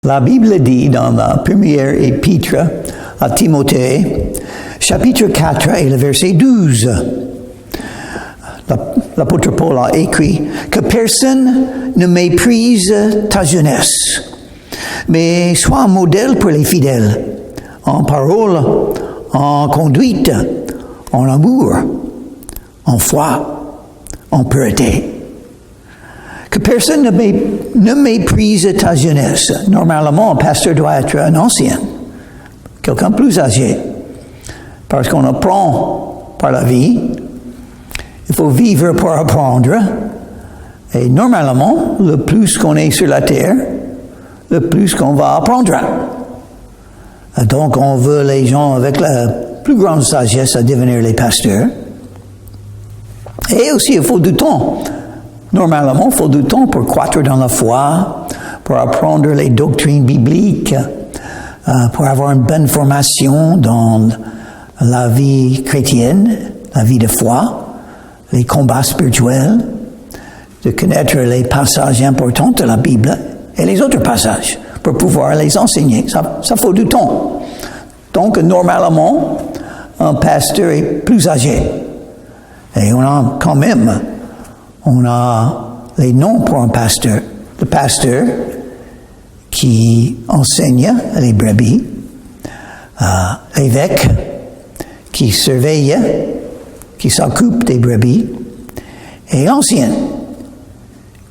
La Bible dit dans la première épître à Timothée, chapitre 4 et le verset 12, l'apôtre Paul a écrit que personne ne méprise ta jeunesse, mais sois un modèle pour les fidèles, en parole, en conduite, en amour, en foi, en pureté. Que personne ne méprise ta jeunesse. Normalement, un pasteur doit être un ancien, quelqu'un plus âgé, parce qu'on apprend par la vie. Il faut vivre pour apprendre. Et normalement, le plus qu'on est sur la terre, le plus qu'on va apprendre. Donc, on veut les gens avec la plus grande sagesse à devenir les pasteurs. Et aussi, il faut du temps. Normalement, il faut du temps pour croître dans la foi, pour apprendre les doctrines bibliques, pour avoir une bonne formation dans la vie chrétienne, la vie de foi, les combats spirituels, de connaître les passages importants de la Bible et les autres passages pour pouvoir les enseigner. Ça faut du temps. Donc, normalement, un pasteur est plus âgé. Et on a quand même... On a les noms pour un pasteur. Le pasteur qui enseigne les brebis, l'évêque qui surveille, qui s'occupe des brebis, et l'ancien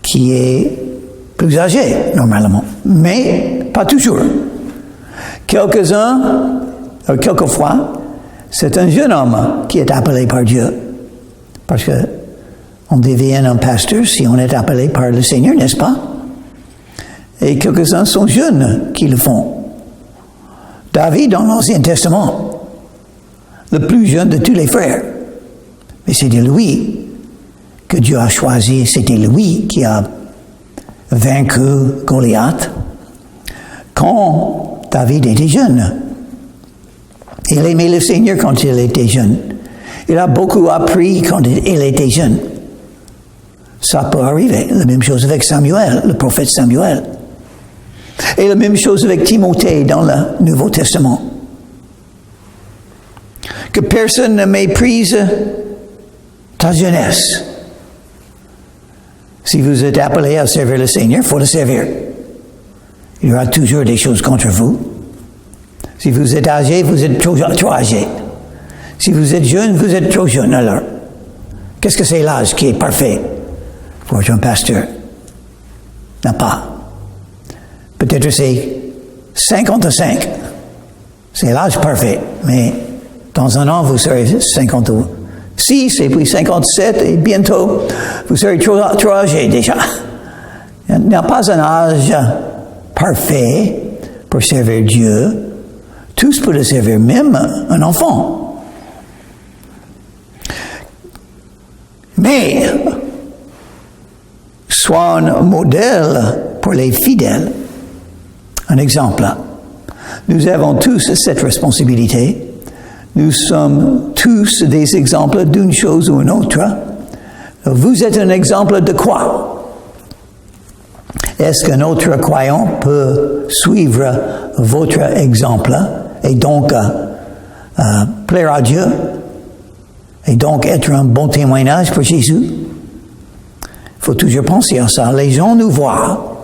qui est plus âgé normalement, mais pas toujours. Quelquefois, c'est un jeune homme qui est appelé par Dieu, parce que on devient un pasteur si on est appelé par le Seigneur, n'est-ce pas? Et quelques-uns sont jeunes qui le font. David, dans l'Ancien Testament, le plus jeune de tous les frères. Mais c'était lui que Dieu a choisi. C'était lui qui a vaincu Goliath quand David était jeune. Il aimait le Seigneur quand il était jeune. Il a beaucoup appris quand il était jeune. Ça peut arriver. La même chose avec Samuel, le prophète Samuel. Et la même chose avec Timothée dans le Nouveau Testament. Que personne ne méprise ta jeunesse. Si vous êtes appelé à servir le Seigneur, il faut le servir. Il y aura toujours des choses contre vous. Si vous êtes âgé, vous êtes trop âgé. Si vous êtes jeune, vous êtes trop jeune. Alors, qu'est-ce que c'est l'âge qui est parfait pour être un pasteur? Non pas. Peut-être c'est 55. C'est l'âge parfait. Mais dans un an, vous serez 56 et puis 57 et bientôt, vous serez trop âgé déjà. Il n'y a pas un âge parfait pour servir Dieu. Tous peuvent le servir, même un enfant. Mais, sois un modèle pour les fidèles. Un exemple. Nous avons tous cette responsabilité. Nous sommes tous des exemples d'une chose ou une autre. Vous êtes un exemple de quoi? Est-ce qu'un autre croyant peut suivre votre exemple et donc plaire à Dieu et donc être un bon témoignage pour Jésus? Il faut toujours penser à ça. Les gens nous voient.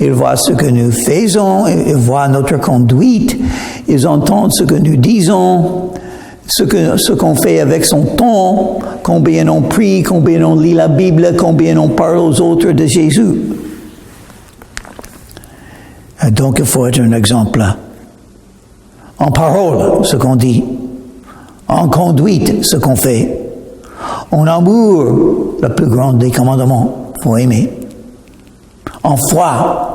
Ils voient ce que nous faisons, ils voient notre conduite, ils entendent ce que nous disons, ce qu'on fait avec son temps, combien on prie, combien on lit la Bible, combien on parle aux autres de Jésus. Donc il faut être un exemple. En parole, ce qu'on dit. En conduite, ce qu'on fait. En amour, le plus grand des commandements, il faut aimer. En foi,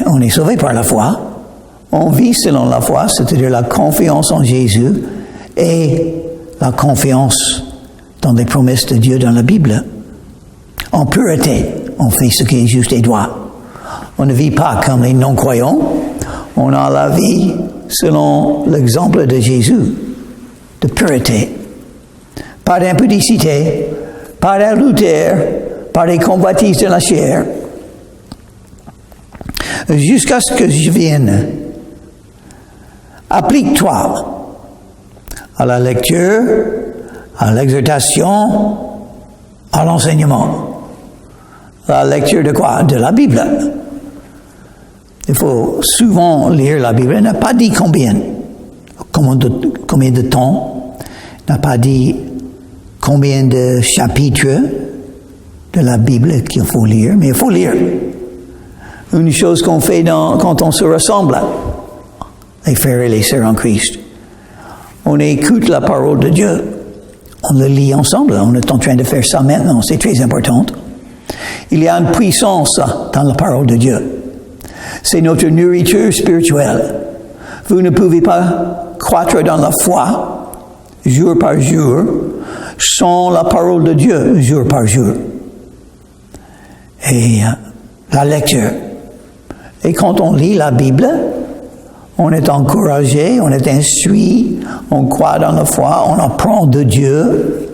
on est sauvé par la foi. On vit selon la foi, c'est-à-dire la confiance en Jésus et la confiance dans les promesses de Dieu dans la Bible. En pureté, on fait ce qui est juste et droit. On ne vit pas comme les non-croyants. On a la vie selon l'exemple de Jésus, de pureté. Pas d'impudicité, pas d'adultère, pas des convoitises de la chair. jusqu'à ce que je vienne. Applique-toi à la lecture, à l'exhortation, à l'enseignement. La lecture de quoi? De la Bible. Il faut souvent lire la Bible. Il n'a pas dit combien de temps. Il n'a pas dit combien de chapitres de la Bible qu'il faut lire, mais il faut lire. Une chose qu'on fait quand on se rassemble, les frères et les sœurs en Christ, on écoute la parole de Dieu, on le lit ensemble, on est en train de faire ça maintenant, c'est très important. Il y a une puissance dans la parole de Dieu. C'est notre nourriture spirituelle. Vous ne pouvez pas croître dans la foi jour par jour sans la parole de Dieu jour par jour. Et la lecture. Et quand on lit la Bible, on est encouragé, on est instruit, on croit dans la foi, on apprend de Dieu.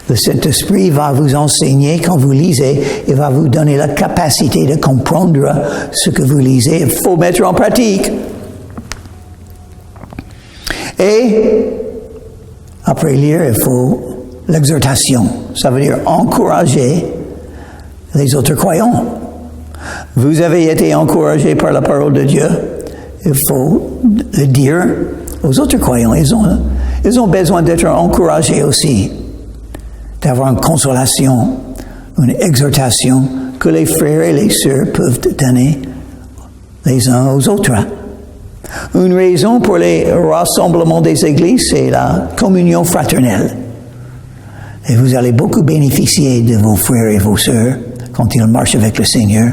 Le Saint-Esprit va vous enseigner quand vous lisez et va vous donner la capacité de comprendre ce que vous lisez. Il faut mettre en pratique. Et après lire, il faut l'exhortation. Ça veut dire encourager les autres croyants. Vous avez été encouragés par la parole de Dieu. Il faut le dire aux autres croyants. Ils ont besoin d'être encouragés aussi, d'avoir une consolation, une exhortation que les frères et les sœurs peuvent donner les uns aux autres. Une raison pour les rassemblements des églises, c'est la communion fraternelle. Et vous allez beaucoup bénéficier de vos frères et vos sœurs quand ils marchent avec le Seigneur.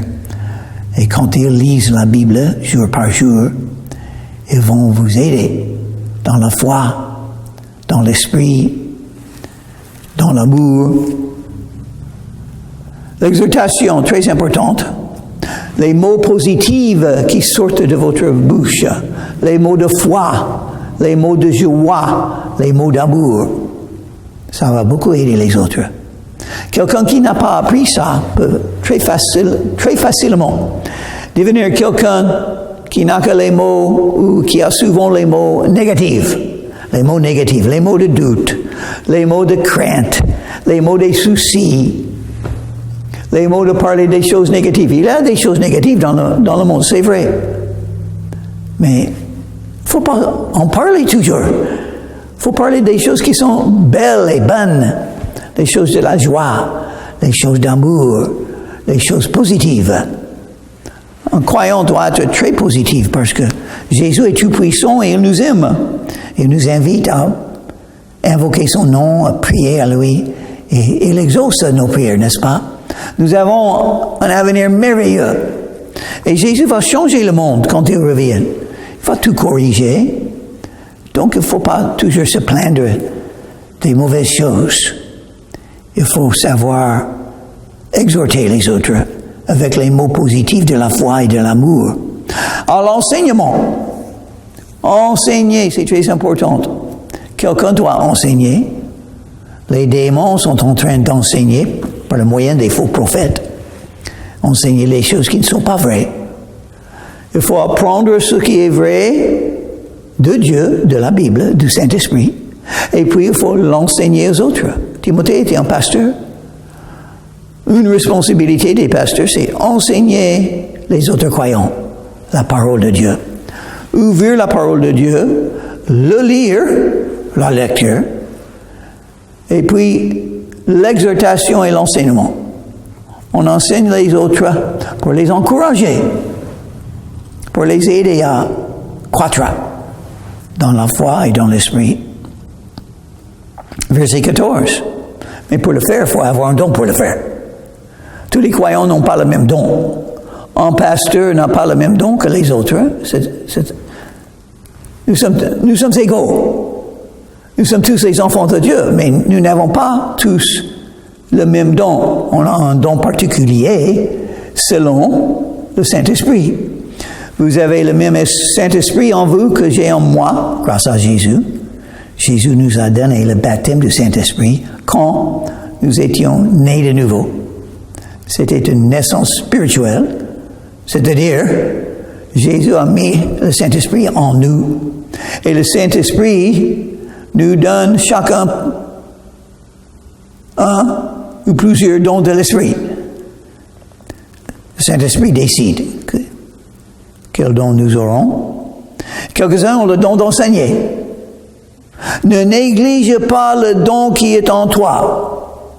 Et quand ils lisent la Bible jour par jour, ils vont vous aider dans la foi, dans l'esprit, dans l'amour. L'exhortation, très importante. Les mots positifs qui sortent de votre bouche, les mots de foi, les mots de joie, les mots d'amour, ça va beaucoup aider les autres. Quelqu'un qui n'a pas appris ça peut très facilement devenir quelqu'un qui n'a que les mots ou qui a souvent les mots négatifs, les mots de doute, les mots de crainte, les mots des soucis, les mots de parler des choses négatives. Il y a des choses négatives dans le monde, c'est vrai. Mais il ne faut pas en parler toujours. Il faut parler des choses qui sont belles et bonnes, des choses de la joie, des choses d'amour, des choses positives. Un croyant doit être très positif parce que Jésus est tout puissant et il nous aime. Il nous invite à invoquer son nom, à prier à lui et il exauce nos prières, n'est-ce pas? Nous avons un avenir merveilleux. Et Jésus va changer le monde quand il revient. Il va tout corriger. Donc il ne faut pas toujours se plaindre des mauvaises choses. Il faut savoir exhorter les autres avec les mots positifs de la foi et de l'amour. À l'enseignement. Enseigner, c'est très important. Quelqu'un doit enseigner. Les démons sont en train d'enseigner par le moyen des faux prophètes. Enseigner les choses qui ne sont pas vraies. Il faut apprendre ce qui est vrai de Dieu, de la Bible, du Saint-Esprit. Et puis il faut l'enseigner aux autres. Timothée était un pasteur. Une responsabilité des pasteurs, c'est enseigner les autres croyants la parole de Dieu. Ouvrir la parole de Dieu, le lire, la lecture, et puis l'exhortation et l'enseignement. On enseigne les autres pour les encourager, pour les aider à croître dans la foi et dans l'esprit. Verset 14. Mais pour le faire, il faut avoir un don pour le faire. Tous les croyants n'ont pas le même don. Un pasteur n'a pas le même don que les autres. Nous sommes égaux. Nous sommes tous les enfants de Dieu, mais nous n'avons pas tous le même don. On a un don particulier selon le Saint-Esprit. Vous avez le même Saint-Esprit en vous que j'ai en moi, grâce à Jésus. Jésus nous a donné le baptême du Saint-Esprit quand nous étions nés de nouveau. C'était une naissance spirituelle C'est-à-dire, Jésus a mis le Saint-Esprit en nous. Et le Saint-Esprit nous donne chacun un ou plusieurs dons de l'Esprit. Le Saint-Esprit décide quel don nous aurons. Quelques-uns ont le don d'enseigner. Ne néglige pas le don qui est en toi.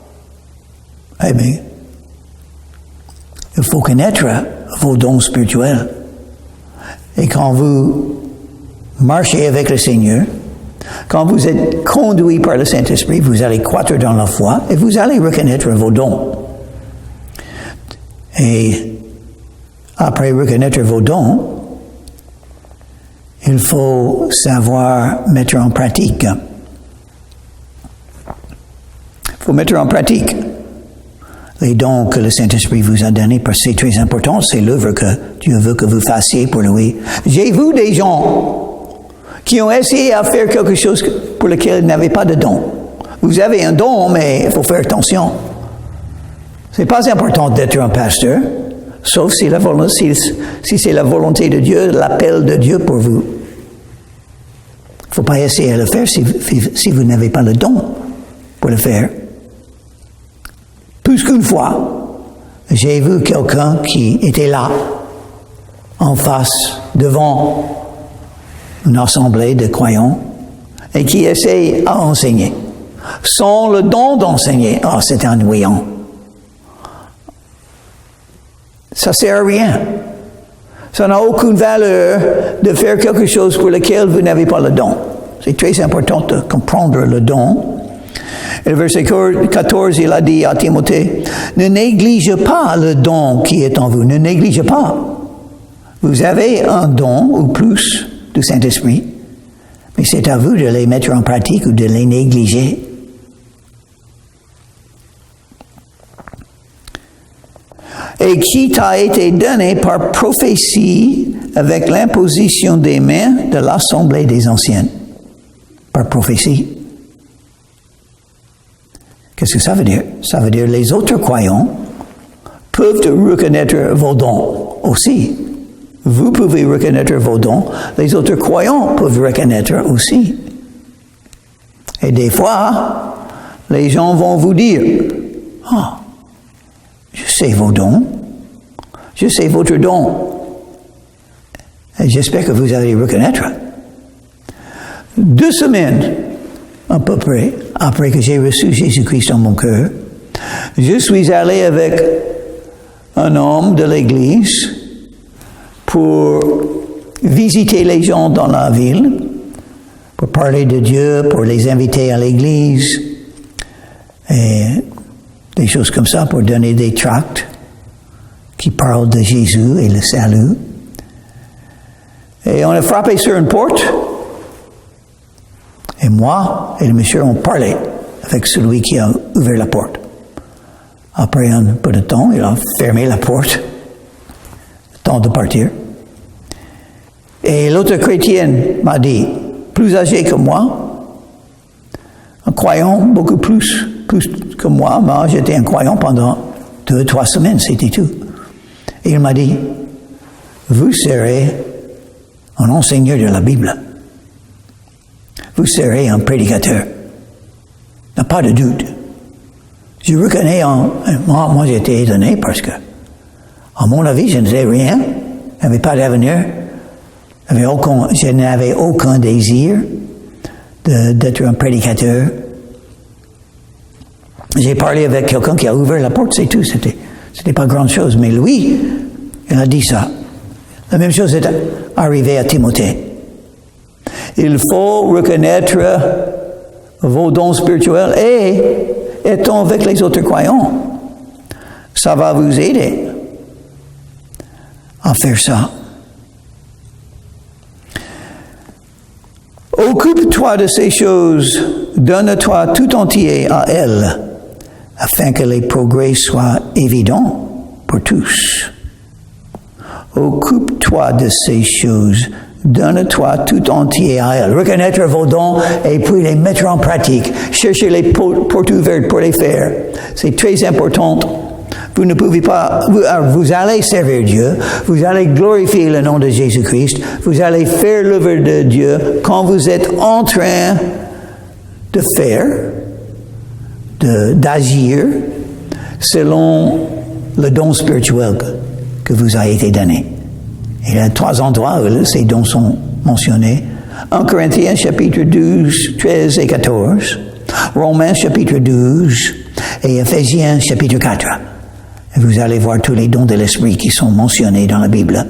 Eh bien, il faut connaître vos dons spirituels. Et quand vous marchez avec le Seigneur, quand vous êtes conduit par le Saint-Esprit, vous allez croître dans la foi et vous allez reconnaître vos dons. Et après reconnaître vos dons, il faut savoir mettre en pratique. Il faut mettre en pratique les dons que le Saint-Esprit vous a donnés, parce que c'est très important, c'est l'œuvre que Dieu veut que vous fassiez pour lui. J'ai vu des gens qui ont essayé à faire quelque chose pour lequel ils n'avaient pas de don. Vous avez un don, mais il faut faire attention. C'est pas important d'être un pasteur, sauf si c'est la volonté de Dieu, l'appel de Dieu pour vous. Il ne faut pas essayer de le faire si vous n'avez pas le don pour le faire. Plus qu'une fois, j'ai vu quelqu'un qui était là, en face, devant une assemblée de croyants, et qui essaye à enseigner. Sans le don d'enseigner, c'est ennuyant. Ça ne sert à rien. Ça n'a aucune valeur de faire quelque chose pour lequel vous n'avez pas le don. C'est très important de comprendre le don. Et le verset 14, il a dit à Timothée, ne néglige pas le don qui est en vous. Ne néglige pas. Vous avez un don ou plus du Saint-Esprit, mais c'est à vous de les mettre en pratique ou de les négliger. Et qui t'a été donné par prophétie avec l'imposition des mains de l'Assemblée des anciens. Par prophétie. Qu'est-ce que ça veut dire? Ça veut dire que les autres croyants peuvent reconnaître vos dons aussi. Vous pouvez reconnaître vos dons. Les autres croyants peuvent reconnaître aussi. Et des fois, les gens vont vous dire, je sais vos dons. Je sais votre don. Et j'espère que vous allez reconnaître. 2 semaines, à peu près, après que j'ai reçu Jésus-Christ dans mon cœur, je suis allé avec un homme de l'Église pour visiter les gens dans la ville, pour parler de Dieu, pour les inviter à l'Église, et des choses comme ça, pour donner des tracts qui parlent de Jésus et le salut. Et on a frappé sur une porte, et moi et le monsieur ont parlé avec celui qui a ouvert la porte. Après un peu de temps, il a fermé la porte, temps de partir. Et l'autre chrétienne m'a dit, plus âgé que moi, un croyant beaucoup plus que moi j'étais un croyant pendant 2-3 semaines, c'était tout. Et il m'a dit, vous serez un enseignant de la Bible. Vous serez un prédicateur. N'a pas de doute. Je reconnais, moi j'étais étonné parce que, à mon avis, je ne sais rien, je n'avais pas d'avenir, je n'avais aucun désir d'être un prédicateur. J'ai parlé avec quelqu'un qui a ouvert la porte, c'est tout, c'était pas grand chose, mais lui, il a dit ça. La même chose est arrivée à Timothée. Il faut reconnaître vos dons spirituels et être avec les autres croyants. Ça va vous aider à faire ça. Occupe-toi de ces choses, donne-toi tout entier à elles, afin que les progrès soient évidents pour tous. Occupe-toi de ces choses, donne-toi tout entier à elles. Reconnaître vos dons et puis les mettre en pratique. Cherchez les portes ouvertes pour les faire. C'est très important Vous ne pouvez pas, vous allez servir Dieu, vous allez glorifier le nom de Jésus-Christ, vous allez faire l'œuvre de Dieu quand vous êtes en train de faire, d'agir selon le don spirituel que vous a été donné. Il y a 3 endroits où ces dons sont mentionnés. 1 Corinthiens chapitre 12, 13 et 14, Romains chapitre 12 et Ephésiens chapitre 4. Et vous allez voir tous les dons de l'Esprit qui sont mentionnés dans la Bible.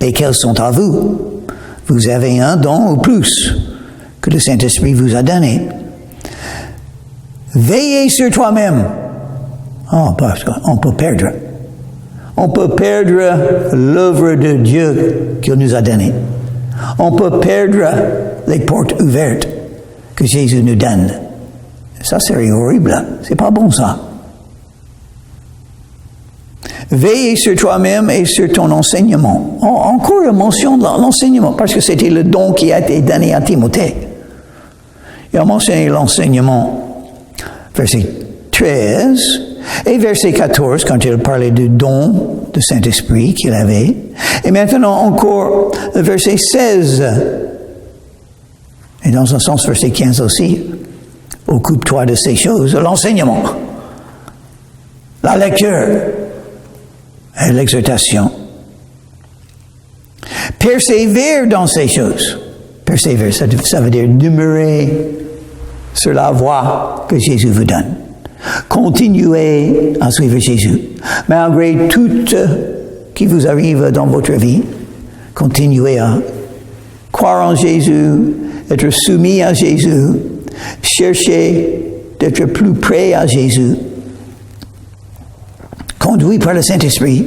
Et quels sont à vous? Vous avez un don ou plus que le Saint-Esprit vous a donné. Veillez sur toi-même. Oh, parce qu'on peut perdre. On peut perdre l'œuvre de Dieu qu'il nous a donnée. On peut perdre les portes ouvertes que Jésus nous donne. Ça, c'est horrible. C'est pas bon, ça. Veillez sur toi-même et sur ton enseignement. Encore une mention de l'enseignement, parce que c'était le don qui a été donné à Timothée. Il a mentionné l'enseignement, verset 13, et verset 14, quand il parlait du don du Saint-Esprit qu'il avait. Et maintenant encore, verset 16. Et dans un sens, verset 15 aussi. Occupe-toi de ces choses, l'enseignement, la lecture et l'exhortation. Persévère dans ces choses. Persévère, ça veut dire demeurer sur la voie que Jésus vous donne. Continuez à suivre Jésus. Malgré tout qui vous arrive dans votre vie, continuez à croire en Jésus, être soumis à Jésus, cherchez d'être plus près à Jésus, conduit par le Saint-Esprit,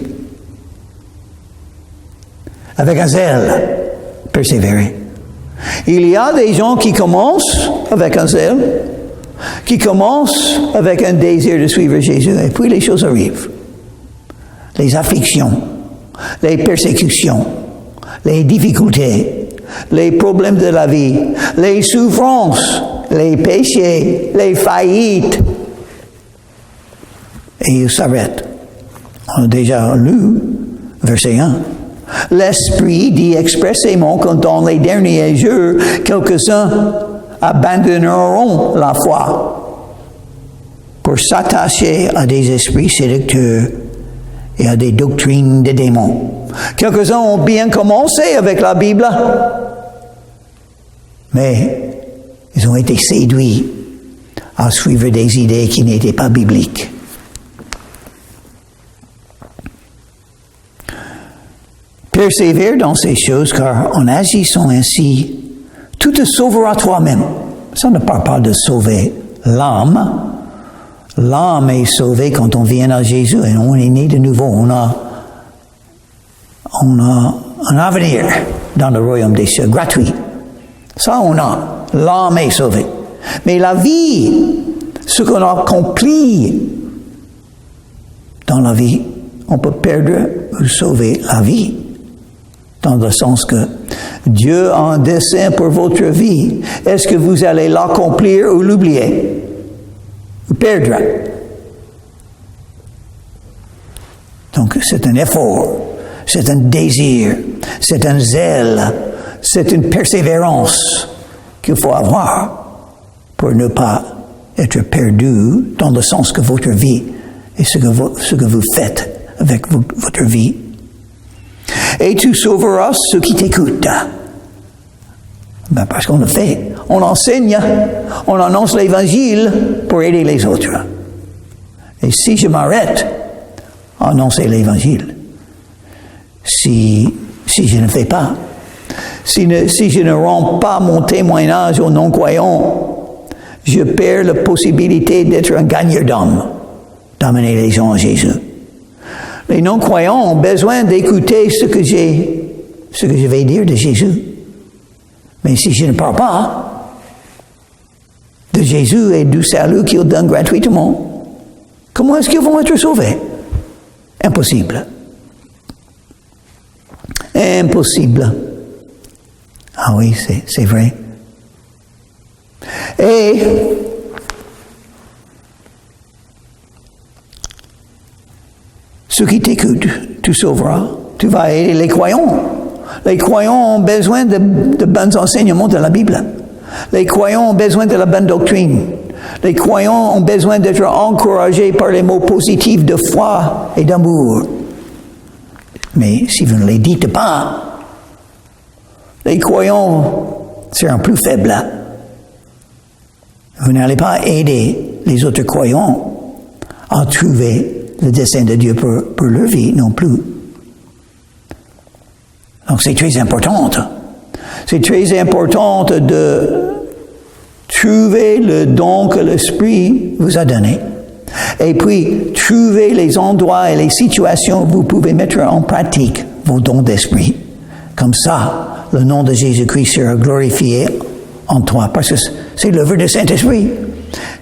avec un zèle, persévérer. Il y a des gens qui commencent avec un zèle, qui commencent avec un désir de suivre Jésus, et puis les choses arrivent. Les afflictions, les persécutions, les difficultés, les problèmes de la vie, les souffrances, les péchés, les faillites. Et ils s'arrêtent. On a déjà lu verset 1. L'Esprit dit expressément que dans les derniers jours, quelques-uns abandonneront la foi pour s'attacher à des esprits séducteurs et à des doctrines de démons. Quelques-uns ont bien commencé avec la Bible, mais ils ont été séduits à suivre des idées qui n'étaient pas bibliques. Persévère dans ces choses, car en agissant ainsi, tu te sauveras toi-même. Ça ne parle pas de sauver l'âme. L'âme est sauvée quand on vient à Jésus et on est né de nouveau. On a un avenir dans le royaume des cieux, gratuit. Ça, on a. L'âme est sauvée. Mais la vie, ce qu'on a accompli dans la vie, on peut perdre ou sauver la vie. Dans le sens que Dieu a un dessein pour votre vie. Est-ce que vous allez l'accomplir ou l'oublier? Ou perdre? Donc c'est un effort, c'est un désir, c'est un zèle, c'est une persévérance qu'il faut avoir pour ne pas être perdu dans le sens que votre vie et ce que vous faites avec votre vie. Et tu sauveras ceux qui t'écoutent. Ben parce qu'on le fait. On enseigne, on annonce l'Évangile pour aider les autres. Et si je m'arrête à annoncer l'Évangile, si je ne fais pas, si je ne rends pas mon témoignage aux non-croyants, je perds la possibilité d'être un gagneur d'âme, d'amener les gens à Jésus. Les non-croyants ont besoin d'écouter ce que je vais dire de Jésus. Mais si je ne parle pas de Jésus et du salut qu'il donne gratuitement, comment est-ce qu'ils vont être sauvés? Impossible. Impossible. Ah oui, c'est vrai. Et Ceux qui t'écoutent, tu sauveras. Tu vas aider les croyants. Les croyants ont besoin de bons enseignements de la Bible. Les croyants ont besoin de la bonne doctrine. Les croyants ont besoin d'être encouragés par les mots positifs de foi et d'amour. Mais si vous ne les dites pas, les croyants seront plus faibles. Vous n'allez pas aider les autres croyants à trouver le dessein de Dieu pour leur vie non plus. Donc c'est très important. C'est très important de trouver le don que l'Esprit vous a donné. Et puis, trouver les endroits et les situations où vous pouvez mettre en pratique vos dons d'esprit. Comme ça, le nom de Jésus-Christ sera glorifié en toi, parce que c'est l'œuvre du Saint-Esprit.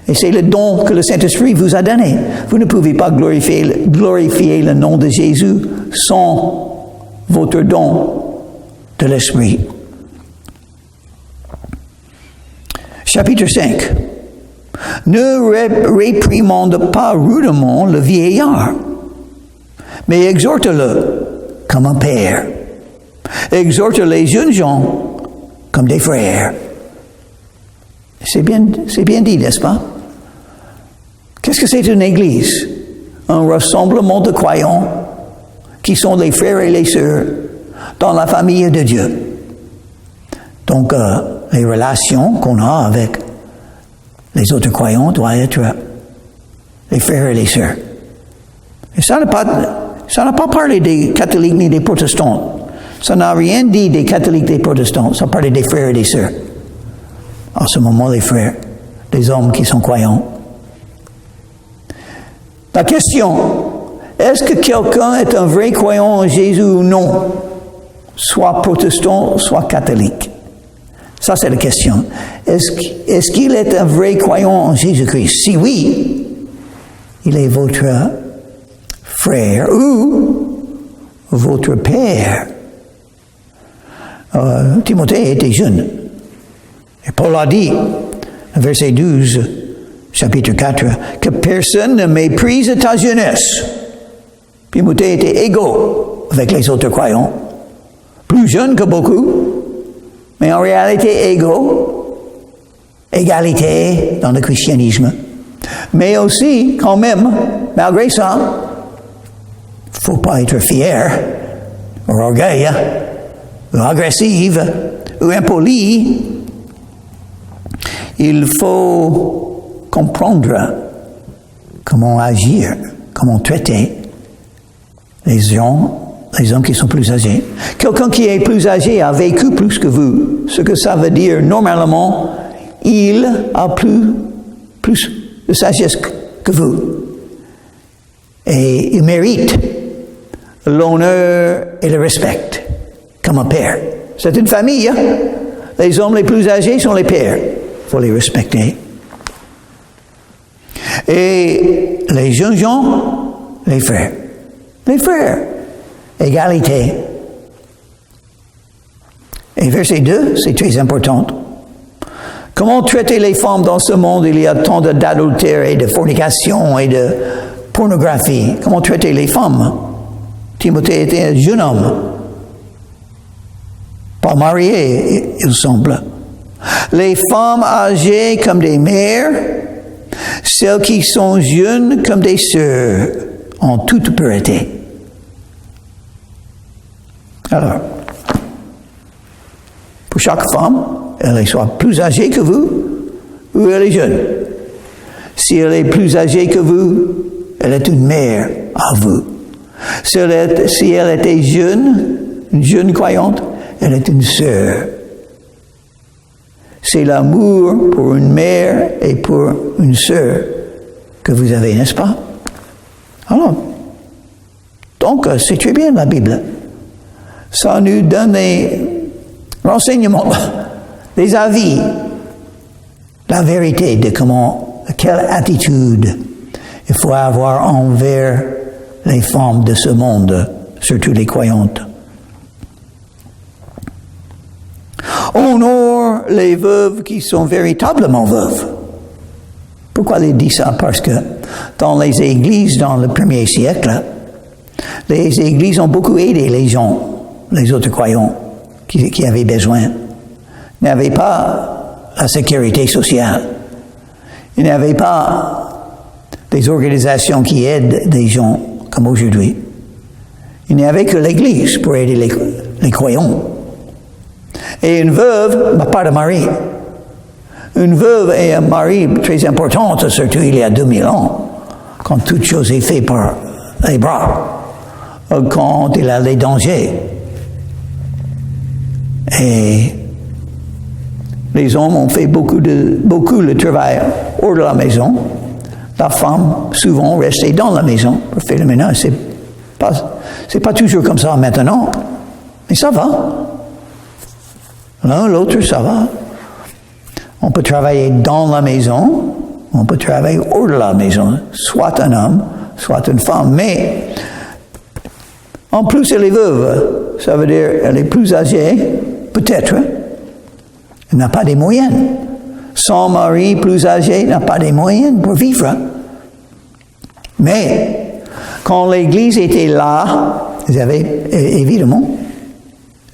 Et c'est le don que le Saint-Esprit vous a donné. Vous ne pouvez pas glorifier le nom de Jésus sans votre don de l'Esprit. Chapitre 5. Ne réprimande pas rudement le vieillard, mais exhorte-le comme un père. Exhorte les jeunes gens comme des frères. C'est bien dit, n'est-ce pas? Qu'est-ce que c'est une église? Un rassemblement de croyants qui sont les frères et les sœurs dans la famille de Dieu. Donc, les relations qu'on a avec les autres croyants doivent être les frères et les sœurs. Et ça n'a pas parlé des catholiques ni des protestants. Ça n'a rien dit des catholiques et des protestants. Ça parlait des frères et des sœurs. En ce moment, les frères, des hommes qui sont croyants. La question, est-ce que quelqu'un est un vrai croyant en Jésus ou non? Soit protestant, soit catholique. Ça, c'est la question. Est-ce qu'il est un vrai croyant en Jésus-Christ? Si oui, il est votre frère ou votre père. Timothée était jeune. Et Paul a dit, verset 12, chapitre 4, que personne ne méprise ta jeunesse. Timothée était égaux avec les autres croyants. Plus jeune que beaucoup, mais en réalité égaux. Égalité dans le christianisme. Mais aussi, quand même, malgré ça, il ne faut pas être fier, ou orgueil, ou agressive, ou impoli. Il faut comprendre comment agir, comment traiter les hommes qui sont plus âgés. Quelqu'un qui est plus âgé a vécu plus que vous. Ce que ça veut dire, normalement, il a plus de sagesse que vous. Et il mérite l'honneur et le respect comme un père. C'est une famille. Les hommes les plus âgés sont les pères. Il faut les respecter. Et les jeunes gens, les frères. Les frères. Égalité. Et verset 2, c'est très important. Comment traiter les femmes dans ce monde? Il y a tant d'adultère et de fornication et de pornographie. Comment traiter les femmes? Timothée était un jeune homme. Pas marié, il semble. Les femmes âgées comme des mères, celles qui sont jeunes comme des sœurs, en toute pureté. Alors, pour chaque femme, elle est soit plus âgée que vous, ou elle est jeune. Si elle est plus âgée que vous, elle est une mère à vous. Si elle était jeune, une jeune croyante, elle est une sœur. C'est l'amour pour une mère et pour une sœur que vous avez, n'est-ce pas? Alors, donc, c'est très bien la Bible. Ça nous donne des renseignements, des avis, la vérité de quelle attitude il faut avoir envers les femmes de ce monde, surtout les croyantes. Honore les veuves qui sont véritablement veuves. Pourquoi il dit ça? Parce que dans les églises, dans le premier siècle, Les églises ont beaucoup aidé les gens, les autres croyants qui avaient besoin. Ils n'avaient pas la sécurité sociale. Ils n'avaient pas des organisations qui aident des gens comme aujourd'hui. Il n'y avait que l'Église pour aider les croyants. Et une veuve n'a pas de mari. Une veuve et un mari très important, surtout il y a 2000 ans, quand toute chose est faite par les bras, quand il y a les dangers. Et les hommes ont fait beaucoup le travail hors de la maison. La femme, souvent, restait dans la maison pour faire le ménage. C'est pas toujours comme ça maintenant, mais ça va. L'un, l'autre, ça va. On peut travailler dans la maison, on peut travailler hors de la maison, soit un homme, soit une femme. Mais, en plus, elle est veuve. Ça veut dire qu'elle est plus âgée, peut-être. Elle n'a pas des moyens. Son mari plus âgé n'a pas des moyens pour vivre. Mais, quand l'Église était là, ils avaient, évidemment,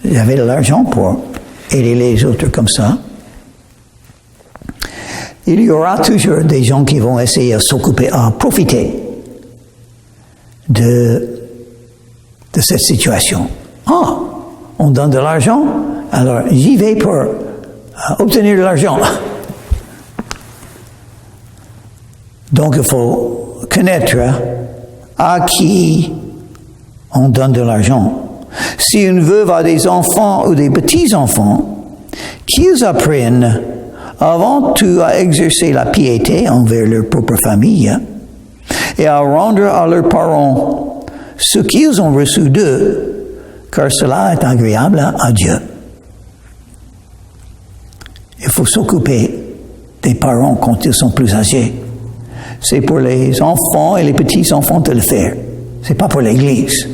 ils avaient de l'argent pour aider les autres comme ça. Il y aura toujours des gens qui vont essayer de s'occuper, à profiter de cette situation. Ah, on donne de l'argent, alors j'y vais pour obtenir de l'argent. Donc il faut connaître à qui on donne de l'argent. Si une veuve a des enfants ou des petits-enfants, qu'ils apprennent avant tout à exercer la piété envers leur propre famille et à rendre à leurs parents ce qu'ils ont reçu d'eux, car cela est agréable à Dieu. Il faut s'occuper des parents quand ils sont plus âgés. C'est pour les enfants et les petits-enfants de le faire. C'est pas pour l'Église.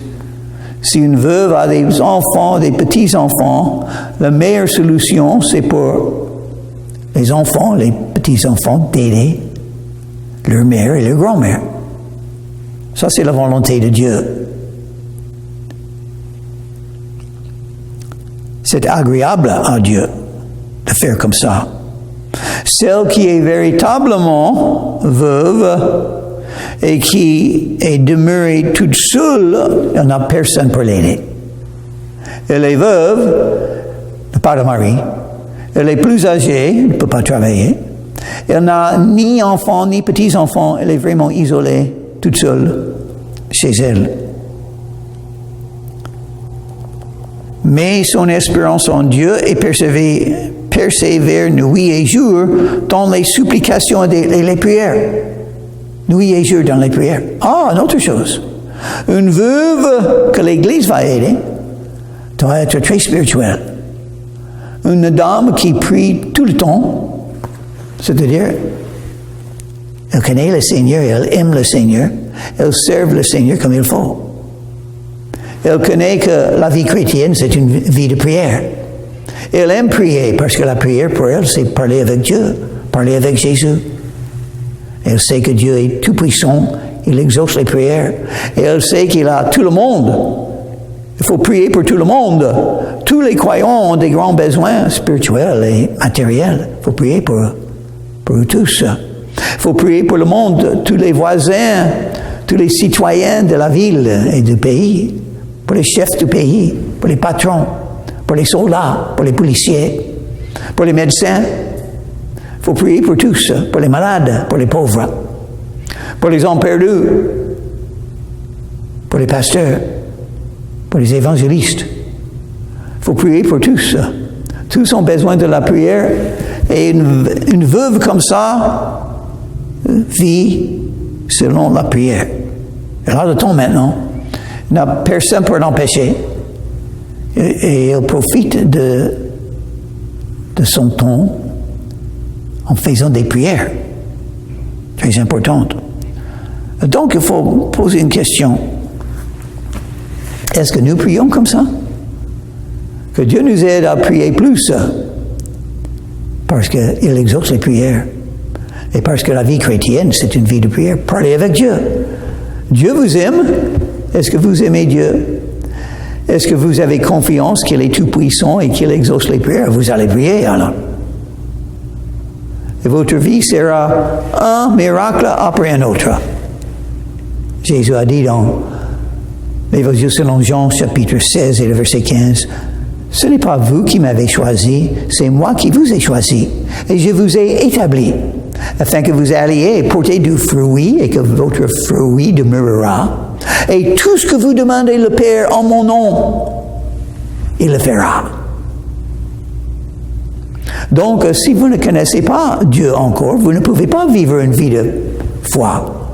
Si une veuve a des enfants, des petits-enfants, la meilleure solution, c'est pour les enfants, les petits-enfants, d'aider leur mère et leur grand-mère. Ça, c'est la volonté de Dieu. C'est agréable à Dieu de faire comme ça. Celle qui est véritablement veuve et qui est demeurée toute seule, elle n'a personne pour l'aider. Elle est veuve, n'a pas de mari. Elle est plus âgée, elle ne peut pas travailler. Elle n'a ni enfants, ni petits-enfants. Elle est vraiment isolée, toute seule, chez elle. Mais son espérance en Dieu et persévère nuit et jour dans les supplications et les prières. Nuit et jour dans les prières. Ah, une autre chose. Une veuve que l'Église va aider doit être très spirituelle. Une dame qui prie tout le temps, c'est-à-dire, elle connaît le Seigneur, elle aime le Seigneur, elle sert le Seigneur comme il faut. Elle connaît que la vie chrétienne, c'est une vie de prière. Elle aime prier, parce que la prière pour elle, c'est parler avec Dieu, parler avec Jésus. Elle sait que Dieu est tout-puissant, il exauce les prières. Et elle sait qu'il a tout le monde. Il faut prier pour tout le monde. Tous les croyants ont des grands besoins spirituels et matériels. Il faut prier pour eux tous. Il faut prier pour le monde, tous les voisins, tous les citoyens de la ville et du pays, pour les chefs du pays, pour les patrons, pour les soldats, pour les policiers, pour les médecins. Il faut prier pour tous, pour les malades, pour les pauvres, pour les hommes perdus, pour les pasteurs, pour les évangélistes. Il faut prier pour tous. Tous ont besoin de la prière. Et une veuve comme ça vit selon la prière. Elle a le temps maintenant. Il n'y a personne pour l'empêcher. Et elle profite de son temps en faisant des prières très importantes. Donc, il faut poser une question. Est-ce que nous prions comme ça? Que Dieu nous aide à prier plus, parce qu'il exauce les prières. Et parce que la vie chrétienne, c'est une vie de prière. Parlez avec Dieu. Dieu vous aime, Est-ce que vous aimez Dieu? Est-ce que vous avez confiance qu'il est tout-puissant et qu'il exauce les prières? Vous allez prier alors. Et votre vie sera un miracle après un autre. Jésus a dit dans l'Évangile selon Jean, chapitre 16 et le verset 15, « Ce n'est pas vous qui m'avez choisi, c'est moi qui vous ai choisi, et je vous ai établi, afin que vous alliez porter du fruit et que votre fruit demeurera. Et tout ce que vous demandez le Père en mon nom, il le fera. » Donc, si vous ne connaissez pas Dieu encore, vous ne pouvez pas vivre une vie de foi.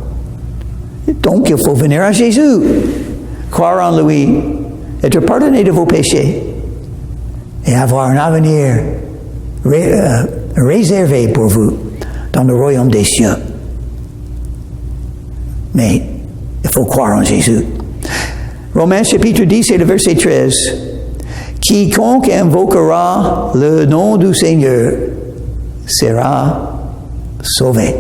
Donc, il faut venir à Jésus, croire en lui, être pardonné de vos péchés et avoir un avenir réservé pour vous dans le royaume des cieux. Mais il faut croire en Jésus. Romains chapitre 10 et le verset 13. Quiconque invoquera le nom du Seigneur sera sauvé.